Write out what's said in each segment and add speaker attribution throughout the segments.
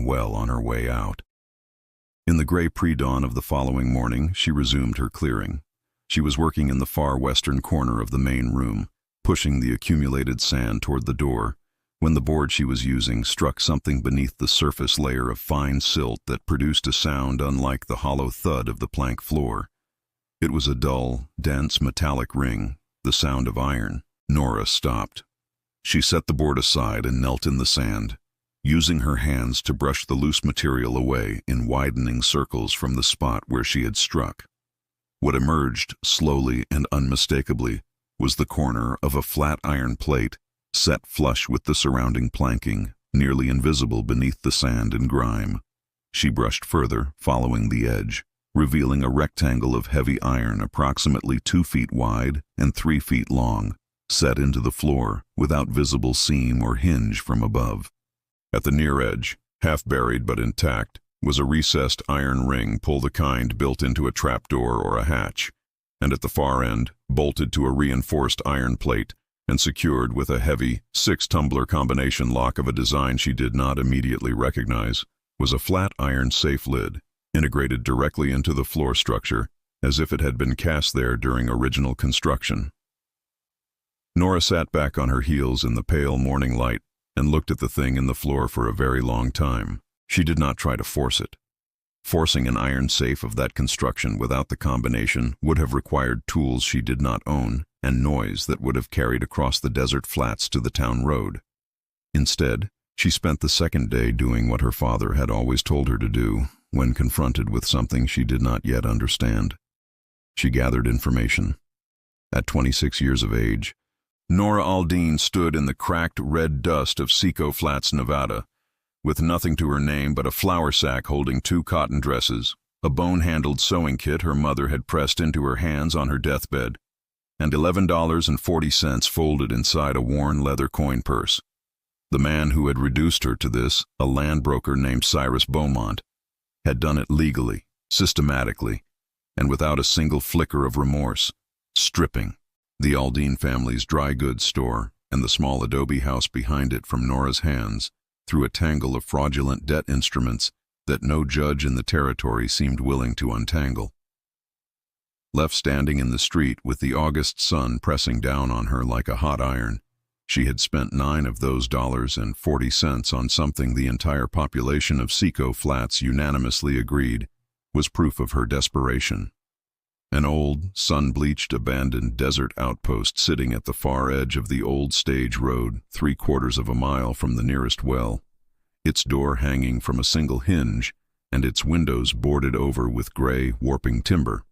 Speaker 1: well on her way out. In the gray pre-dawn of the following morning, she resumed her clearing. She was working in the far western corner of the main room, pushing the accumulated sand toward the door, when the board she was using struck something beneath the surface layer of fine silt that produced a sound unlike the hollow thud of the plank floor. It was a dull, dense metallic ring, the sound of iron. Nora stopped. She set the board aside and knelt in the sand, using her hands to brush the loose material away in widening circles from the spot where she had struck. What emerged, slowly and unmistakably, was the corner of a flat iron plate set flush with the surrounding planking, nearly invisible beneath the sand and grime. She brushed further, following the edge, revealing a rectangle of heavy iron approximately 2 feet wide and 3 feet long, set into the floor without visible seam or hinge from above. At the near edge, half buried but intact, was a recessed iron ring, pull the kind built into a trapdoor or a hatch, and at the far end, bolted to a reinforced iron plate and secured with a heavy 6-tumbler combination lock of a design she did not immediately recognize, was a flat iron safe lid, integrated directly into the floor structure, as if it had been cast there during original construction. Nora sat back on her heels in the pale morning light and looked at the thing in the floor for a very long time. She did not try to force it. Forcing an iron safe of that construction without the combination would have required tools she did not own and noise that would have carried across the desert flats to the town road. Instead, she spent the second day doing what her father had always told her to do when confronted with something she did not yet understand. She gathered information. At 26 years of age, Nora Aldine stood in the cracked red dust of Seco Flats, Nevada, with nothing to her name but a flour sack holding 2 cotton dresses, a bone-handled sewing kit her mother had pressed into her hands on her deathbed, and $11.40 folded inside a worn leather coin purse. The man who had reduced her to this, a land broker named Cyrus Beaumont, had done it legally, systematically, and without a single flicker of remorse, stripping the Aldine family's dry goods store and the small adobe house behind it from Nora's hands through a tangle of fraudulent debt instruments that no judge in the territory seemed willing to untangle. Left standing in the street with the August sun pressing down on her like a hot iron, she had spent 9 of those $40 on something the entire population of Seco Flats unanimously agreed was proof of her desperation. An old, sun-bleached, abandoned desert outpost sitting at the far edge of the old stage road, 3/4 of a mile from the nearest well, its door hanging from a single hinge and its windows boarded over with gray, warping timber.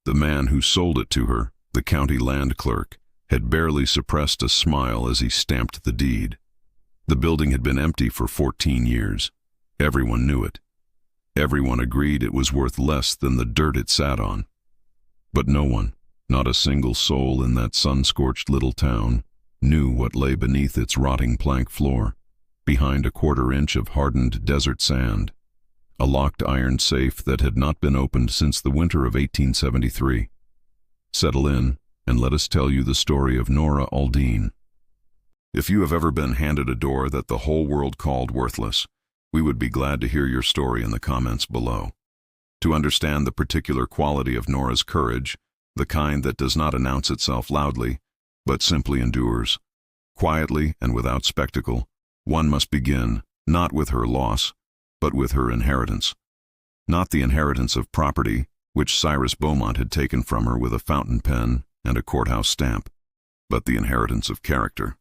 Speaker 1: The man who sold it to her, the county land clerk, had barely suppressed a smile as he stamped the deed. The building had been empty for 14 years. Everyone knew it. Everyone agreed it was worth less than the dirt it sat on. But no one, not a single soul in that sun-scorched little town, knew what lay beneath its rotting plank floor, behind a 1/4 inch of hardened desert sand, a locked iron safe that had not been opened since the winter of 1873. Settle in, and let us tell you the story of Nora Aldine. If you have ever been handed a door that the whole world called worthless, we would be glad to hear your story in the comments below. To understand the particular quality of Nora's courage, the kind that does not announce itself loudly, but simply endures, quietly and without spectacle, one must begin, not with her loss, but with her inheritance. Not the inheritance of property, which Cyrus Beaumont had taken from her with a fountain pen and a courthouse stamp, but the inheritance of character,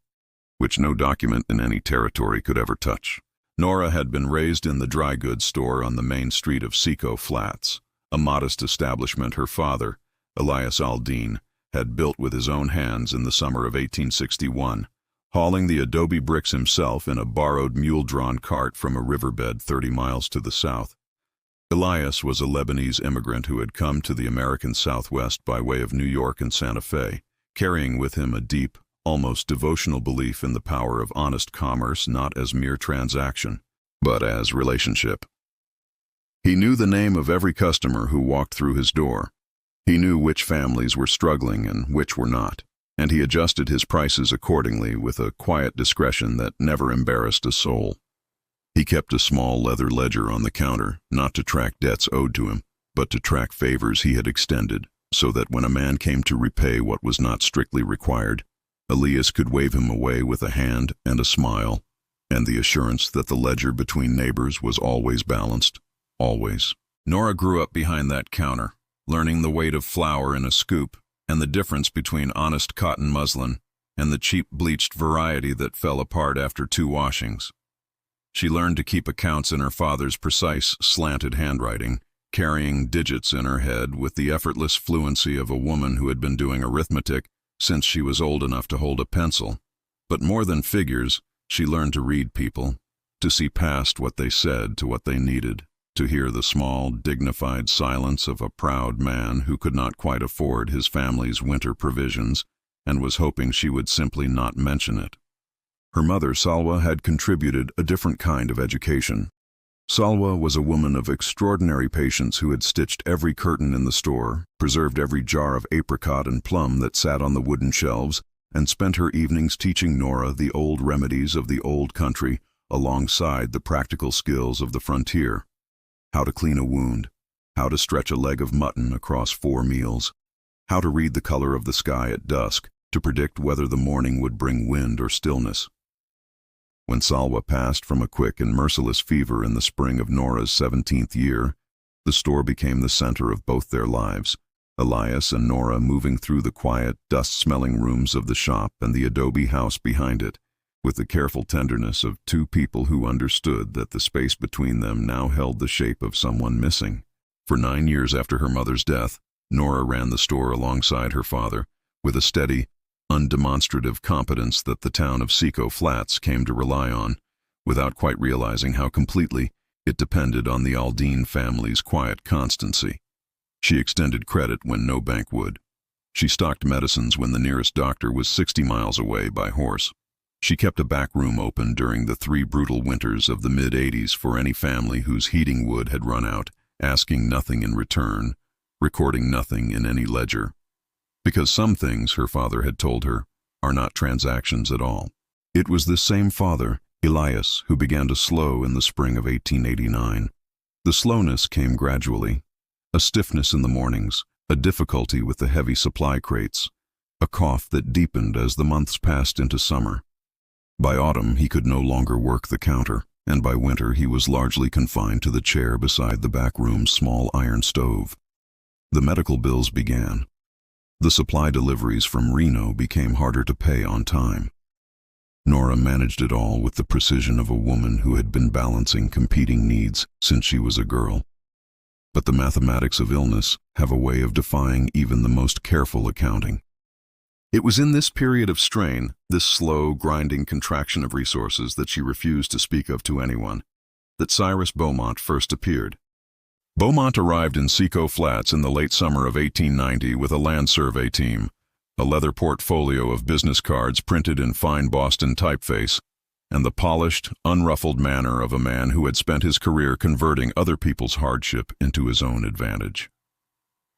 Speaker 1: which no document in any territory could ever touch. Nora had been raised in the dry goods store on the main street of Seco Flats, a modest establishment her father, Elias Aldine, had built with his own hands in the summer of 1861, hauling the adobe bricks himself in a borrowed mule-drawn cart from a riverbed 30 miles to the south. Elias was a Lebanese immigrant who had come to the American Southwest by way of New York and Santa Fe, carrying with him a deep, almost devotional belief in the power of honest commerce, not as mere transaction, but as relationship. He knew the name of every customer who walked through his door. He knew which families were struggling and which were not, and he adjusted his prices accordingly with a quiet discretion that never embarrassed a soul. He kept a small leather ledger on the counter, not to track debts owed to him, but to track favors he had extended, so that when a man came to repay what was not strictly required, Elias could wave him away with a hand and a smile, and the assurance that the ledger between neighbors was always balanced, always. Nora grew up behind that counter, learning the weight of flour in a scoop and the difference between honest cotton muslin and the cheap bleached variety that fell apart after 2 washings. She learned to keep accounts in her father's precise, slanted handwriting, carrying digits in her head with the effortless fluency of a woman who had been doing arithmetic since she was old enough to hold a pencil. But more than figures, she learned to read people, to see past what they said to what they needed, to hear the small, dignified silence of a proud man who could not quite afford his family's winter provisions and was hoping she would simply not mention it. Her mother, Salwa, had contributed a different kind of education. Salwa was a woman of extraordinary patience who had stitched every curtain in the store, preserved every jar of apricot and plum that sat on the wooden shelves, and spent her evenings teaching Nora the old remedies of the old country alongside the practical skills of the frontier. How to clean a wound, how to stretch a leg of mutton across 4 meals, how to read the color of the sky at dusk to predict whether the morning would bring wind or stillness. When Salwa passed from a quick and merciless fever in the spring of Nora's 17th year, the store became the center of both their lives, Elias and Nora moving through the quiet, dust-smelling rooms of the shop and the adobe house behind it, with the careful tenderness of 2 people who understood that the space between them now held the shape of someone missing. For 9 years after her mother's death, Nora ran the store alongside her father, with a steady, undemonstrative competence that the town of Seco Flats came to rely on, without quite realizing how completely it depended on the Aldine family's quiet constancy. She extended credit when no bank would. She stocked medicines when the nearest doctor was 60 miles away by horse. She kept a back room open during the 3 brutal winters of the mid-'80s for any family whose heating wood had run out, asking nothing in return, recording nothing in any ledger. Because some things, her father had told her, are not transactions at all. It was this same father, Elias, who began to slow in the spring of 1889. The slowness came gradually. A stiffness in the mornings, a difficulty with the heavy supply crates, a cough that deepened as the months passed into summer. By autumn he could no longer work the counter, and by winter he was largely confined to the chair beside the back room's small iron stove. The medical bills began. The supply deliveries from Reno became harder to pay on time. Nora managed it all with the precision of a woman who had been balancing competing needs since she was a girl. But the mathematics of illness have a way of defying even the most careful accounting. It was in this period of strain, this slow, grinding contraction of resources that she refused to speak of to anyone, that Cyrus Beaumont first appeared. Beaumont arrived in Seco Flats in the late summer of 1890 with a land survey team, a leather portfolio of business cards printed in fine Boston typeface, and the polished, unruffled manner of a man who had spent his career converting other people's hardship into his own advantage.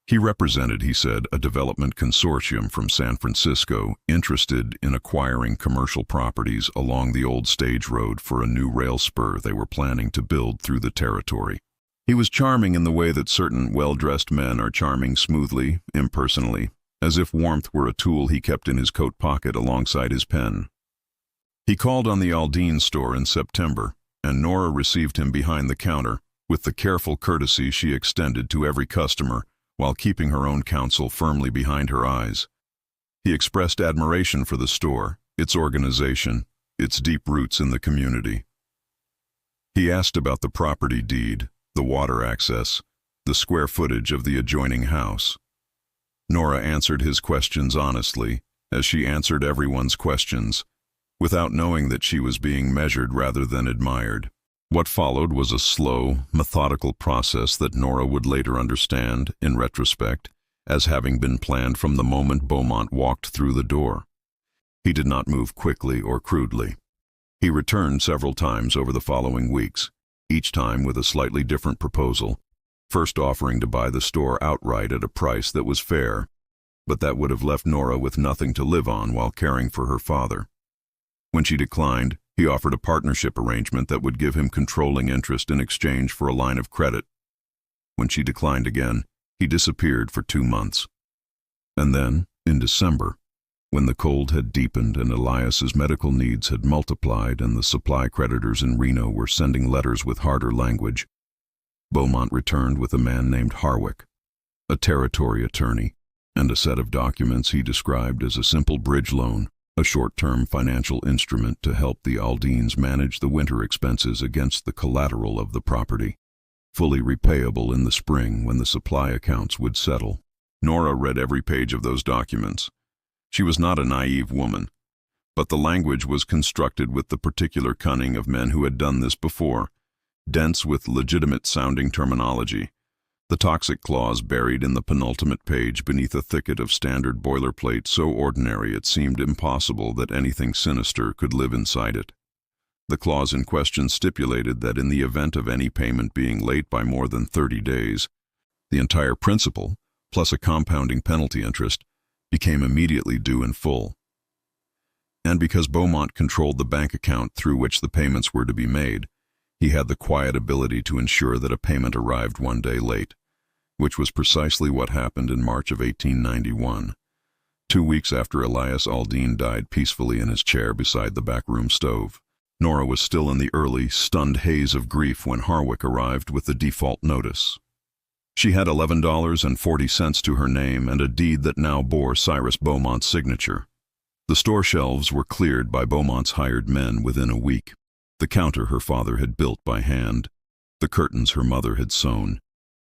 Speaker 1: He represented, he said, a development consortium from San Francisco interested in acquiring commercial properties along the old stage road for a new rail spur they were planning to build through the territory. He was charming in the way that certain well-dressed men are charming smoothly, impersonally, as if warmth were a tool he kept in his coat pocket alongside his pen. He called on the Aldine store in September, and Nora received him behind the counter with the careful courtesy she extended to every customer while keeping her own counsel firmly behind her eyes. He expressed admiration for the store, its organization, its deep roots in the community. He asked about the property deed, the water access, the square footage of the adjoining house. Nora answered his questions honestly, as she answered everyone's questions, without knowing that she was being measured rather than admired. What followed was a slow, methodical process that Nora would later understand, in retrospect, as having been planned from the moment Beaumont walked through the door. He did not move quickly or crudely. He returned several times over the following weeks, each time with a slightly different proposal, first offering to buy the store outright at a price that was fair, but that would have left Nora with nothing to live on while caring for her father. When she declined, He offered a partnership arrangement that would give him controlling interest in exchange for a line of credit. When she declined again, he disappeared for 2 months. And then, in December, when the cold had deepened and Elias's medical needs had multiplied and the supply creditors in Reno were sending letters with harder language, Beaumont returned with a man named Harwick, a territory attorney, and a set of documents he described as a simple bridge loan, a short-term financial instrument to help the Aldines manage the winter expenses against the collateral of the property, fully repayable in the spring when the supply accounts would settle. Nora read every page of those documents. She was not a naive woman, but the language was constructed with the particular cunning of men who had done this before, dense with legitimate-sounding terminology. The toxic clause buried in the penultimate page beneath a thicket of standard boilerplate so ordinary it seemed impossible that anything sinister could live inside it. The clause in question stipulated that in the event of any payment being late by more than 30 days, the entire principal, plus a compounding penalty interest, became immediately due in full. And because Beaumont controlled the bank account through which the payments were to be made, he had the quiet ability to ensure that a payment arrived one day late, which was precisely what happened in March of 1891. 2 weeks after Elias Aldine died peacefully in his chair beside the backroom stove. Nora was still in the early, stunned haze of grief when Harwick arrived with the default notice. She had $11.40 to her name and a deed that now bore Cyrus Beaumont's signature. The store shelves were cleared by Beaumont's hired men within a week. The counter her father had built by hand, the curtains her mother had sewn,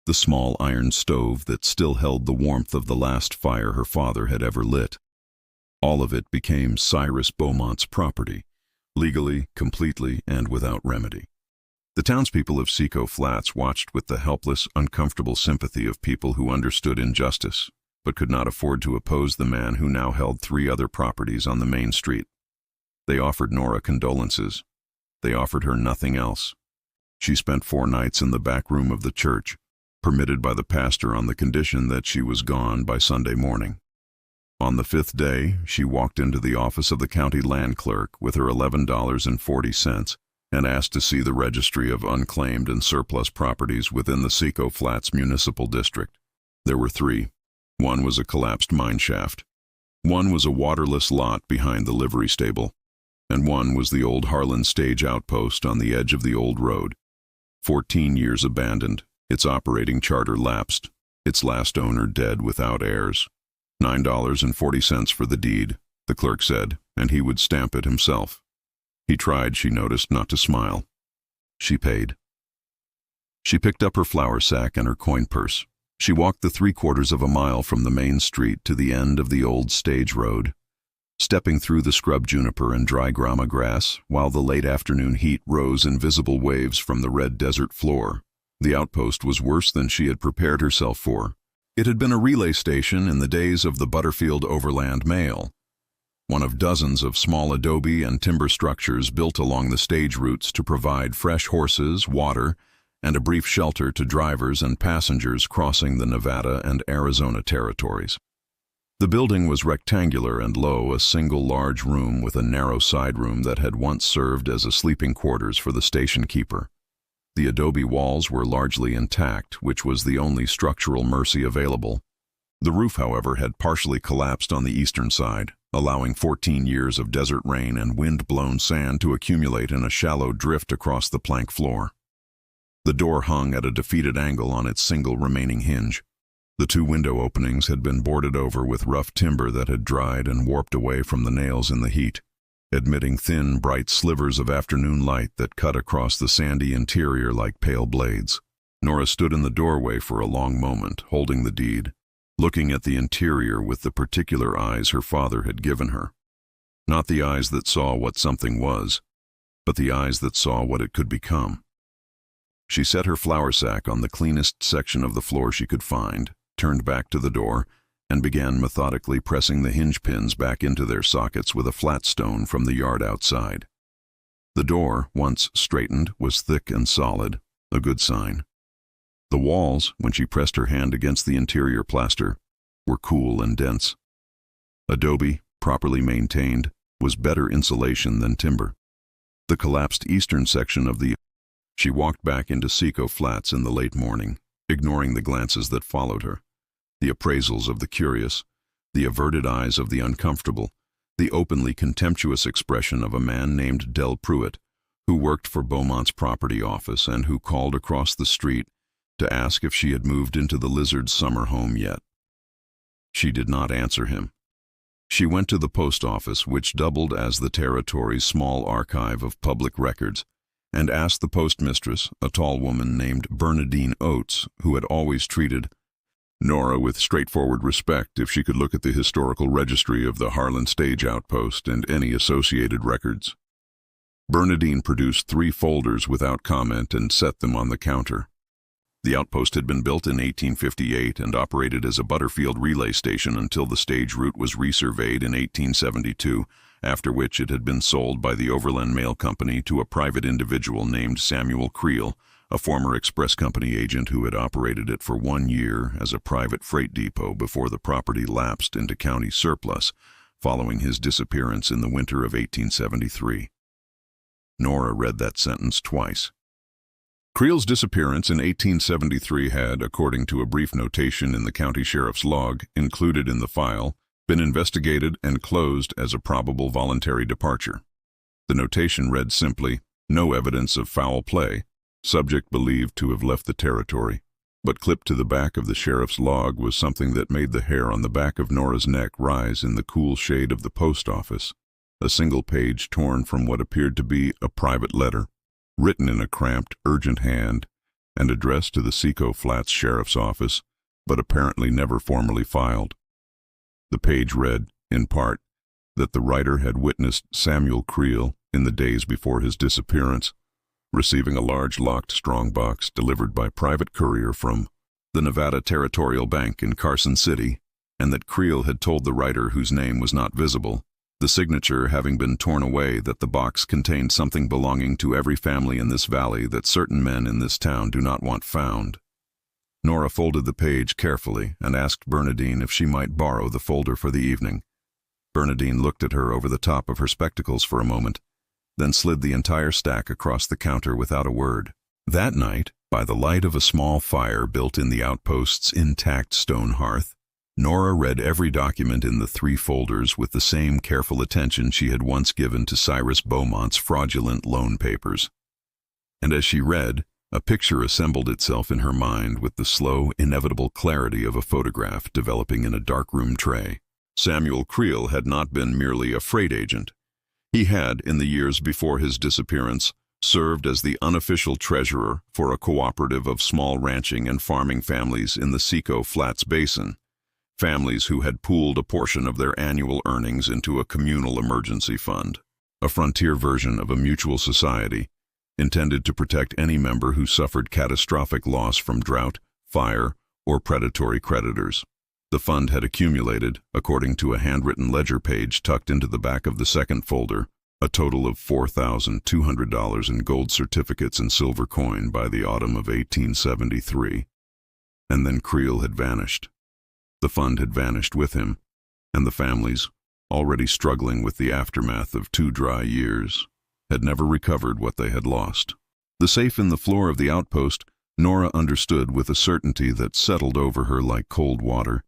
Speaker 1: the small iron stove that still held the warmth of the last fire her father had ever lit. All of it became Cyrus Beaumont's property, legally, completely, and without remedy. The townspeople of Seco Flats watched with the helpless, uncomfortable sympathy of people who understood injustice, but could not afford to oppose the man who now held 3 other properties on the main street. They offered Nora condolences. They offered her nothing else. She spent 4 nights in the back room of the church, permitted by the pastor on the condition that she was gone by Sunday morning. On the 5th day, she walked into the office of the county land clerk with her $11.40 and asked to see the registry of unclaimed and surplus properties within the Seco Flats Municipal District. There were 3. One was a collapsed mine shaft. One was a waterless lot behind the livery stable. And one was the old Harlan stage outpost on the edge of the old road. 14 years abandoned, its operating charter lapsed, its last owner dead without heirs. $9.40 for the deed, the clerk said, and he would stamp it himself. He tried, she noticed, not to smile. She paid. She picked up her flour sack and her coin purse. She walked the 3/4 of a mile from the main street to the end of the old stage road, stepping through the scrub juniper and dry grama grass while the late afternoon heat rose in visible waves from the red desert floor. The outpost was worse than she had prepared herself for. It had been a relay station in the days of the Butterfield Overland Mail, one of dozens of small adobe and timber structures built along the stage routes to provide fresh horses, water, and a brief shelter to drivers and passengers crossing the Nevada and Arizona territories. The building was rectangular and low, a single large room with a narrow side room that had once served as a sleeping quarters for the station keeper. The adobe walls were largely intact, which was the only structural mercy available. The roof, however, had partially collapsed on the eastern side, allowing 14 years of desert rain and wind-blown sand to accumulate in a shallow drift across the plank floor. The door hung at a defeated angle on its single remaining hinge. The 2 window openings had been boarded over with rough timber that had dried and warped away from the nails in the heat, admitting thin, bright slivers of afternoon light that cut across the sandy interior like pale blades. Nora stood in the doorway for a long moment, holding the deed, looking at the interior with the particular eyes her father had given her. Not the eyes that saw what something was, but the eyes that saw what it could become. She set her flour sack on the cleanest section of the floor she could find, turned back to the door, and began methodically pressing the hinge pins back into their sockets with a flat stone from the yard outside. The door, once straightened, was thick and solid, a good sign. The walls, when she pressed her hand against the interior plaster, were cool and dense. Adobe, properly maintained, was better insulation than timber. The collapsed eastern section of the... She walked back into Seco Flats in the late morning, ignoring the glances that followed her, the appraisals of the curious, the averted eyes of the uncomfortable, the openly contemptuous expression of a man named Del Pruitt, who worked for Beaumont's property office and who called across the street to ask if she had moved into the Lizard's summer home yet. She did not answer him. She went to the post office, which doubled as the territory's small archive of public records, and asked the postmistress, a tall woman named Bernadine Oates, who had always treated Nora with straightforward respect, if she could look at the historical registry of the Harlan Stage Outpost and any associated records. Bernadine produced 3 folders without comment and set them on the counter. The outpost had been built in 1858 and operated as a Butterfield relay station until the stage route was resurveyed in 1872, after which it had been sold by the Overland Mail Company to a private individual named Samuel Creel, a former express company agent who had operated it for 1 year as a private freight depot before the property lapsed into county surplus, following his disappearance in the winter of 1873. Nora read that sentence twice. Creel's disappearance in 1873 had, according to a brief notation in the county sheriff's log included in the file, been investigated and closed as a probable voluntary departure. The notation read simply, "No evidence of foul play. Subject believed to have left the territory." But clipped to the back of the sheriff's log was something that made the hair on the back of Nora's neck rise in the cool shade of the post office. A single page torn from what appeared to be a private letter, written in a cramped, urgent hand, and addressed to the Seco Flats Sheriff's Office, but apparently never formally filed. The page read, in part, that the writer had witnessed Samuel Creel, in the days before his disappearance, receiving a large locked strongbox delivered by private courier from the Nevada Territorial Bank in Carson City, and that Creel had told the writer, whose name was not visible, the signature having been torn away, that the box contained something belonging to every family in this valley that certain men in this town do not want found. Nora folded the page carefully and asked Bernadine if she might borrow the folder for the evening. Bernadine looked at her over the top of her spectacles for a moment, then slid the entire stack across the counter without a word. That night, by the light of a small fire built in the outpost's intact stone hearth, Nora read every document in the 3 folders with the same careful attention she had once given to Cyrus Beaumont's fraudulent loan papers. And as she read, a picture assembled itself in her mind with the slow, inevitable clarity of a photograph developing in a darkroom tray. Samuel Creel had not been merely a freight agent. He had, in the years before his disappearance, served as the unofficial treasurer for a cooperative of small ranching and farming families in the Seco Flats Basin, families who had pooled a portion of their annual earnings into a communal emergency fund, a frontier version of a mutual society intended to protect any member who suffered catastrophic loss from drought, fire, or predatory creditors. The fund had accumulated, according to a handwritten ledger page tucked into the back of the second folder, a total of $4,200 in gold certificates and silver coin by the autumn of 1873. And then Creel had vanished. The fund had vanished with him, and the families, already struggling with the aftermath of 2 dry years, had never recovered what they had lost. The safe in the floor of the outpost, Nora understood with a certainty that settled over her like cold water,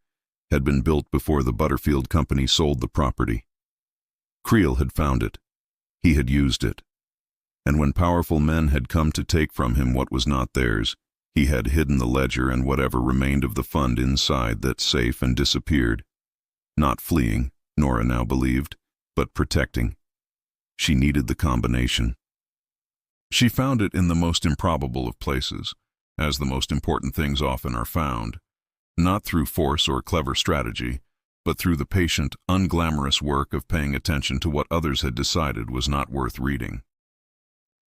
Speaker 1: had been built before the Butterfield Company sold the property. Creel had found it. He had used it. And when powerful men had come to take from him what was not theirs, he had hidden the ledger and whatever remained of the fund inside that safe and disappeared. Not fleeing, Nora now believed, but protecting. She needed the combination. She found it in the most improbable of places, as the most important things often are found, not through force or clever strategy, but through the patient, unglamorous work of paying attention to what others had decided was not worth reading.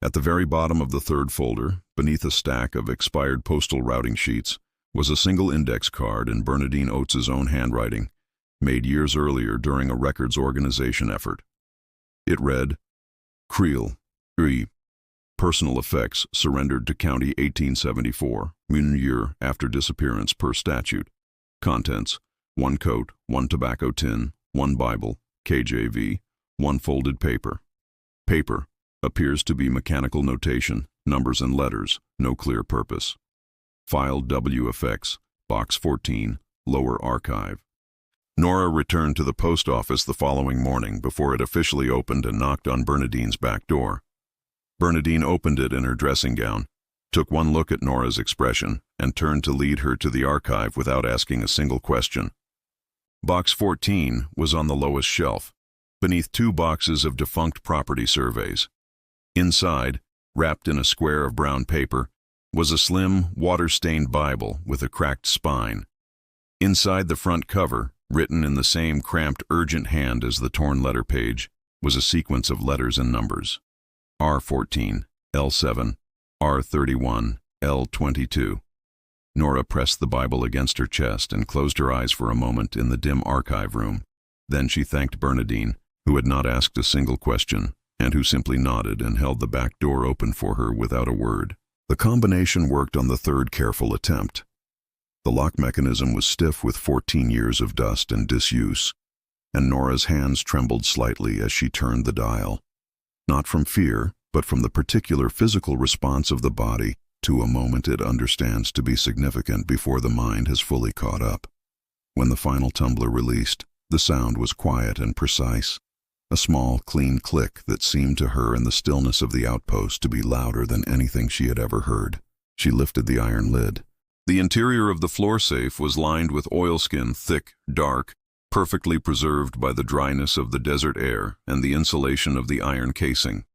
Speaker 1: At the very bottom of the 3rd folder, beneath a stack of expired postal routing sheets, was a single index card in Bernadine Oates's own handwriting, made years earlier during a records organization effort. It read, Creel, personal effects surrendered to County 1874, 1 year after disappearance per statute. Contents, 1 coat, 1 tobacco tin, 1 Bible, KJV, 1 folded paper. Paper, Appears to be mechanical notation, numbers and letters, no clear purpose. File WFX, Box 14, Lower Archive. Nora returned to the post office the following morning before it officially opened and knocked on Bernadine's back door. Bernadine opened it in her dressing gown, took one look at Nora's expression, and turned to lead her to the archive without asking a single question. Box 14 was on the lowest shelf, beneath 2 boxes of defunct property surveys. Inside, wrapped in a square of brown paper, was a slim, water-stained Bible with a cracked spine. Inside the front cover, written in the same cramped, urgent hand as the torn letter page, was a sequence of letters and numbers. R14, L7, R31, L22. Nora pressed the Bible against her chest and closed her eyes for a moment in the dim archive room. Then she thanked Bernadine, who had not asked a single question, and who simply nodded and held the back door open for her without a word. The combination worked on the 3rd careful attempt. The lock mechanism was stiff with 14 years of dust and disuse, and Nora's hands trembled slightly as she turned the dial. Not from fear, but from the particular physical response of the body to a moment it understands to be significant before the mind has fully caught up. When the final tumbler released, the sound was quiet and precise, a small, clean click that seemed to her in the stillness of the outpost to be louder than anything she had ever heard. She lifted the iron lid. The interior of the floor safe was lined with oilskin, thick, dark, perfectly preserved by the dryness of the desert air and the insulation of the iron casing.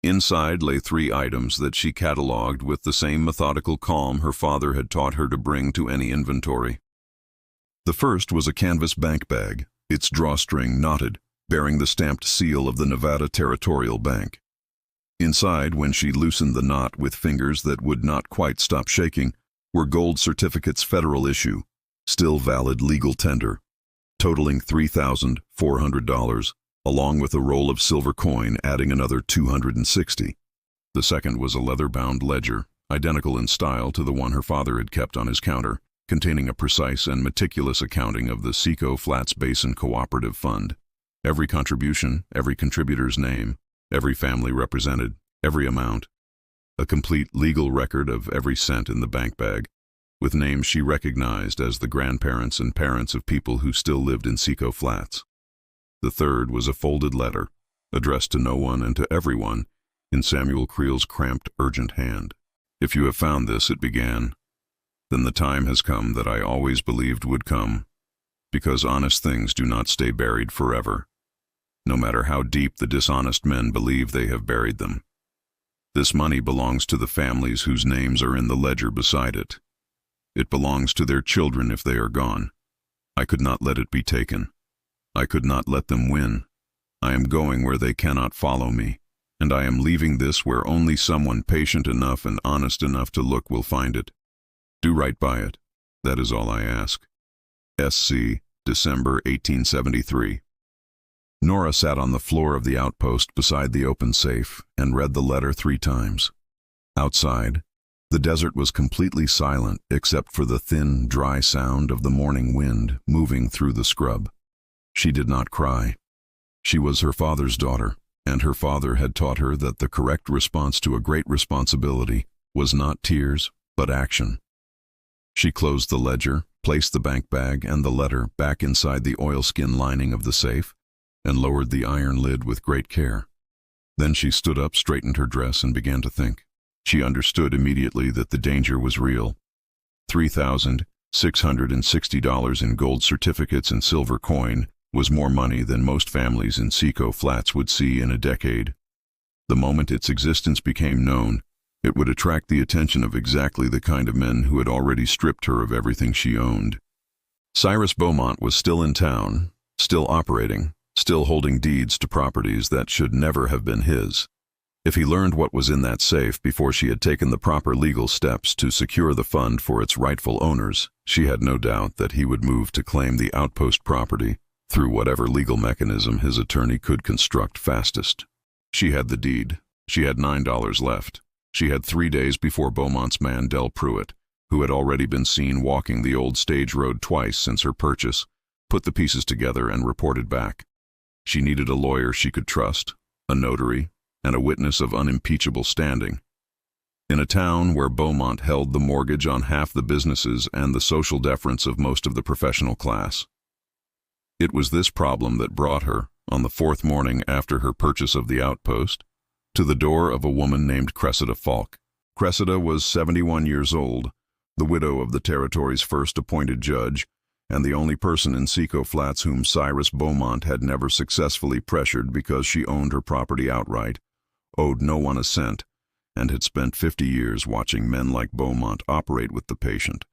Speaker 1: Inside lay 3 items that she catalogued with the same methodical calm her father had taught her to bring to any inventory. The first was a canvas bank bag, its drawstring knotted, bearing the stamped seal of the Nevada Territorial Bank. Inside, when she loosened the knot with fingers that would not quite stop shaking, were gold certificates federal issue, still valid legal tender, totaling $3,400, along with a roll of silver coin adding another $260. The second was a leather-bound ledger, identical in style to the one her father had kept on his counter, containing a precise and meticulous accounting of the Seco Flats Basin Cooperative Fund. Every contribution, every contributor's name, every family represented, every amount. A complete legal record of every cent in the bank bag, with names she recognized as the grandparents and parents of people who still lived in Seco Flats. The third was a folded letter, addressed to no one and to everyone, in Samuel Creel's cramped, urgent hand. "If you have found this," it began, "then the time has come that I always believed would come, because honest things do not stay buried forever, no matter how deep the dishonest men believe they have buried them. This money belongs to the families whose names are in the ledger beside it. It belongs to their children if they are gone. I could not let it be taken. I could not let them win. I am going where they cannot follow me, and I am leaving this where only someone patient enough and honest enough to look will find it. Do right by it. That is all I ask. S.C., December 1873. Nora sat on the floor of the outpost beside the open safe and read the letter 3 times. Outside, the desert was completely silent except for the thin, dry sound of the morning wind moving through the scrub. She did not cry. She was her father's daughter, and her father had taught her that the correct response to a great responsibility was not tears, but action. She closed the ledger, placed the bank bag and the letter back inside the oilskin lining of the safe, and lowered the iron lid with great care. Then she stood up, straightened her dress, and began to think. She understood immediately that the danger was real. $3,660 in gold certificates and silver coin was more money than most families in Seco Flats would see in a decade. The moment its existence became known, it would attract the attention of exactly the kind of men who had already stripped her of everything she owned. Cyrus Beaumont was still in town, still operating, still holding deeds to properties that should never have been his. If he learned what was in that safe before she had taken the proper legal steps to secure the fund for its rightful owners, she had no doubt that he would move to claim the outpost property through whatever legal mechanism his attorney could construct fastest. She had the deed. She had $9 left. She had 3 days before Beaumont's man, Del Pruitt, who had already been seen walking the old stage road twice since her purchase, put the pieces together and reported back. She needed a lawyer she could trust, a notary, and a witness of unimpeachable standing. In a town where Beaumont held the mortgage on half the businesses and the social deference of most of the professional class. It was this problem that brought her, on the fourth morning after her purchase of the outpost, to the door of a woman named Cressida Falk. Cressida was 71 years old, the widow of the territory's first appointed judge, and the only person in Seco Flats whom Cyrus Beaumont had never successfully pressured because she owned her property outright, owed no one a cent, and had spent 50 years watching men like Beaumont operate with the patient,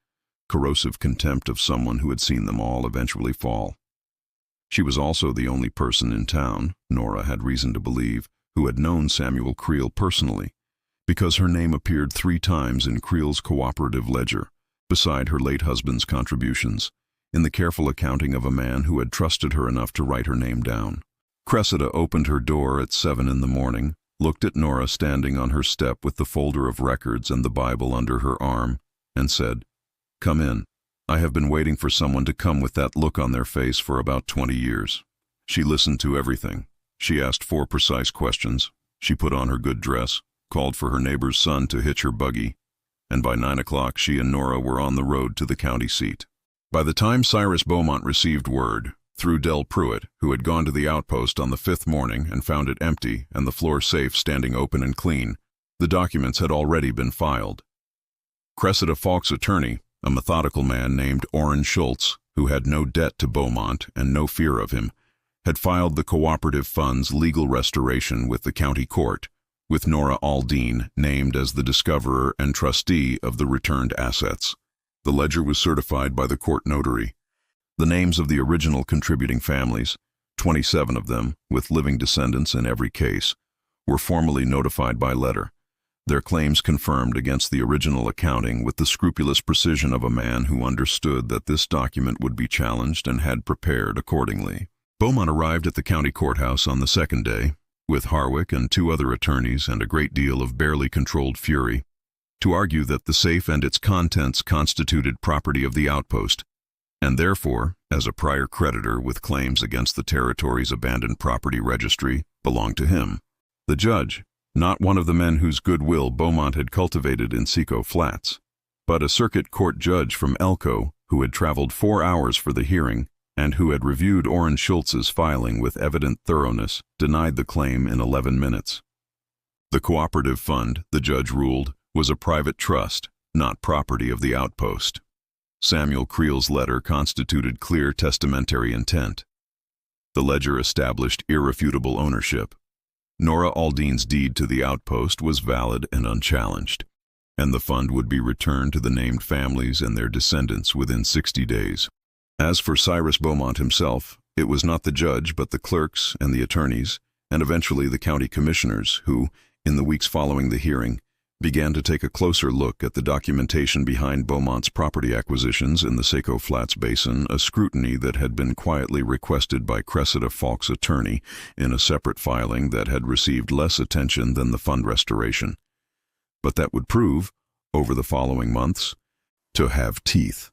Speaker 1: corrosive contempt of someone who had seen them all eventually fall. She was also the only person in town, Nora had reason to believe, who had known Samuel Creel personally, because her name appeared 3 times in Creel's cooperative ledger, beside her late husband's contributions, in the careful accounting of a man who had trusted her enough to write her name down. Cressida opened her door at 7 in the morning, looked at Nora standing on her step with the folder of records and the Bible under her arm, and said, "Come in. I have been waiting for someone to come with that look on their face for about 20 years." She listened to everything. She asked 4 precise questions. She put on her good dress, called for her neighbor's son to hitch her buggy, and by 9 o'clock she and Nora were on the road to the county seat. By the time Cyrus Beaumont received word, through Del Pruitt, who had gone to the outpost on the 5th morning and found it empty and the floor safe standing open and clean, the documents had already been filed. Cressida Falk's attorney, a methodical man named Orrin Schultz, who had no debt to Beaumont and no fear of him, had filed the cooperative fund's legal restoration with the county court, with Nora Aldine named as the discoverer and trustee of the returned assets. The ledger was certified by the court notary. The names of the original contributing families, 27 of them, with living descendants in every case, were formally notified by letter, their claims confirmed against the original accounting with the scrupulous precision of a man who understood that this document would be challenged and had prepared accordingly. Beaumont arrived at the county courthouse on the 2nd day, with Harwick and 2 other attorneys and a great deal of barely controlled fury, to argue that the safe and its contents constituted property of the outpost, and therefore, as a prior creditor with claims against the territory's abandoned property registry, belonged to him. The judge, not one of the men whose goodwill Beaumont had cultivated in Seco Flats, but a circuit court judge from Elko who had traveled 4 hours for the hearing and who had reviewed Orrin Schultz's filing with evident thoroughness, denied the claim in 11 minutes. The cooperative fund, the judge ruled, was a private trust, not property of the outpost. Samuel Creel's letter constituted clear testamentary intent. The ledger established irrefutable ownership. Nora Aldine's deed to the outpost was valid and unchallenged, and the fund would be returned to the named families and their descendants within 60 days. As for Cyrus Beaumont himself, it was not the judge but the clerks and the attorneys, and eventually the county commissioners who, in the weeks following the hearing, began to take a closer look at the documentation behind Beaumont's property acquisitions in the Seco Flats Basin, a scrutiny that had been quietly requested by Cressida Falk's attorney in a separate filing that had received less attention than the fund restoration, but that would prove, over the following months, to have teeth.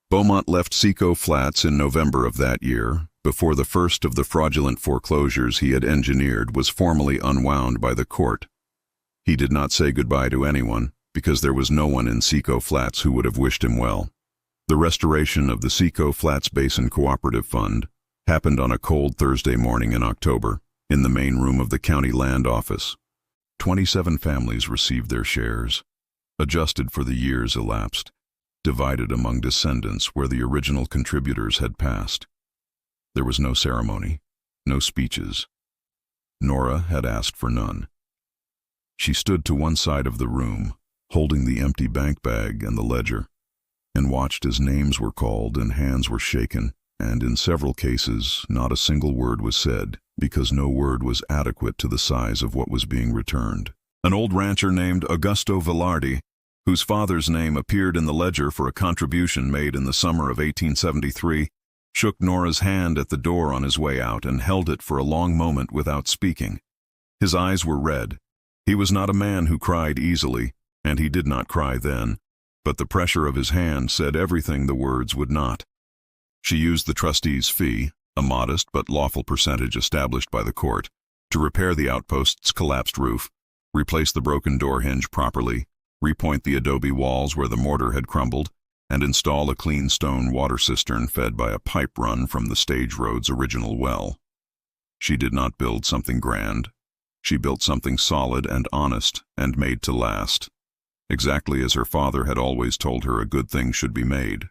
Speaker 1: Beaumont left Seco Flats in November of that year, before the first of the fraudulent foreclosures he had engineered was formally unwound by the court. He did not say goodbye to anyone, because there was no one in Seco Flats who would have wished him well. The restoration of the Seco Flats Basin Cooperative Fund happened on a cold Thursday morning in October, in the main room of the county land office. 27 families received their shares, adjusted for the years elapsed, divided among descendants where the original contributors had passed. There was no ceremony, no speeches. Nora had asked for none. She stood to one side of the room, holding the empty bank bag and the ledger, and watched as names were called and hands were shaken, and in several cases not a single word was said, because no word was adequate to the size of what was being returned. An old rancher named Augusto Velarde, whose father's name appeared in the ledger for a contribution made in the summer of 1873, shook Nora's hand at the door on his way out and held it for a long moment without speaking. His eyes were red. He was not a man who cried easily, and he did not cry then, but the pressure of his hand said everything the words would not. She used the trustee's fee, a modest but lawful percentage established by the court, To repair the outpost's collapsed roof, replace the broken door hinge properly, repoint the adobe walls where the mortar had crumbled, and install a clean stone water cistern fed by a pipe run from the stage road's original well. She did not build something grand. She built something solid and honest and made to last, exactly as her father had always told her a good thing should be made.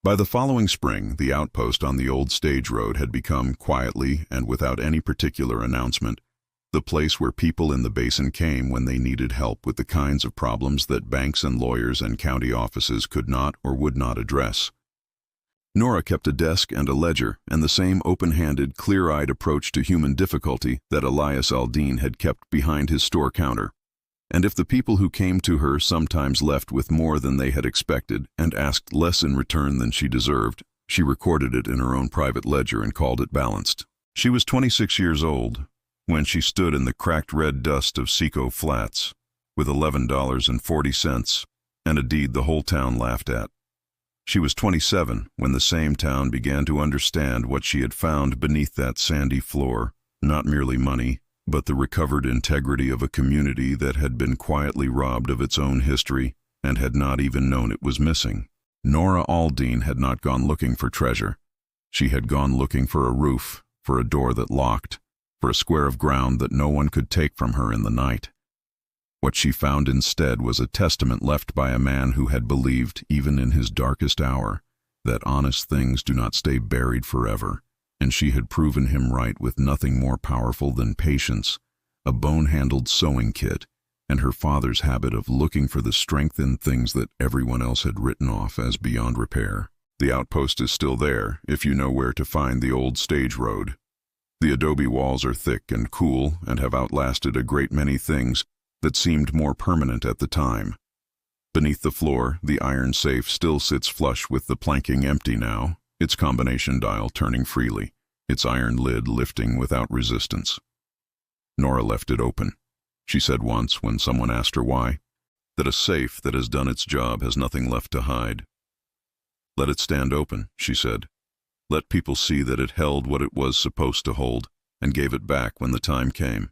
Speaker 1: By the following spring, the outpost on the old stage road had become, quietly and without any particular announcement, the place where people in the basin came when they needed help with the kinds of problems that banks and lawyers and county offices could not or would not address. Nora kept a desk and a ledger and the same open-handed, clear-eyed approach to human difficulty that Elias Aldine had kept behind his store counter. And if the people who came to her sometimes left with more than they had expected and asked less in return than she deserved, she recorded it in her own private ledger and called it balanced. She was 26 years old when she stood in the cracked red dust of Seco Flats with $11.40 and a deed the whole town laughed at. She was 27 when the same town began to understand what she had found beneath that sandy floor, not merely money, but the recovered integrity of a community that had been quietly robbed of its own history and had not even known it was missing. Nora Aldine had not gone looking for treasure. She had gone looking for a roof, for a door that locked, for a square of ground that no one could take from her in the night. What she found instead was a testament left by a man who had believed, even in his darkest hour, that honest things do not stay buried forever, and she had proven him right with nothing more powerful than patience, a bone-handled sewing kit, and her father's habit of looking for the strength in things that everyone else had written off as beyond repair. The outpost is still there, if you know where to find the old stage road. The adobe walls are thick and cool and have outlasted a great many things that seemed more permanent at the time. Beneath the floor, the iron safe still sits flush with the planking empty now, its combination dial turning freely, its iron lid lifting without resistance. Nora left it open. She said once, when someone asked her why, that a safe that has done its job has nothing left to hide. Let it stand open, she said. Let people see that it held what it was supposed to hold and gave it back when the time came.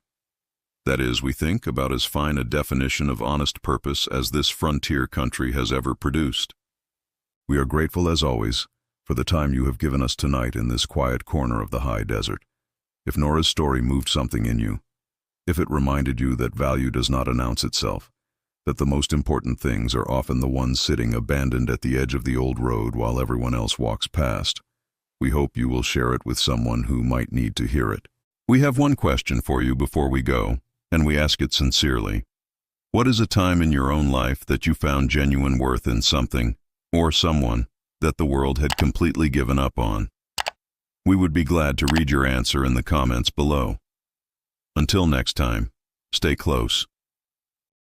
Speaker 1: That is, we think, about as fine a definition of honest purpose as this frontier country has ever produced. We are grateful, as always, for the time you have given us tonight in this quiet corner of the high desert. If Nora's story moved something in you, if it reminded you that value does not announce itself, that the most important things are often the ones sitting abandoned at the edge of the old road while everyone else walks past, we hope you will share it with someone who might need to hear it. We have one question for you before we go, and we ask it sincerely. What is a time in your own life that you found genuine worth in something, or someone, that the world had completely given up on? We would be glad to read your answer in the comments below. Until next time, stay close.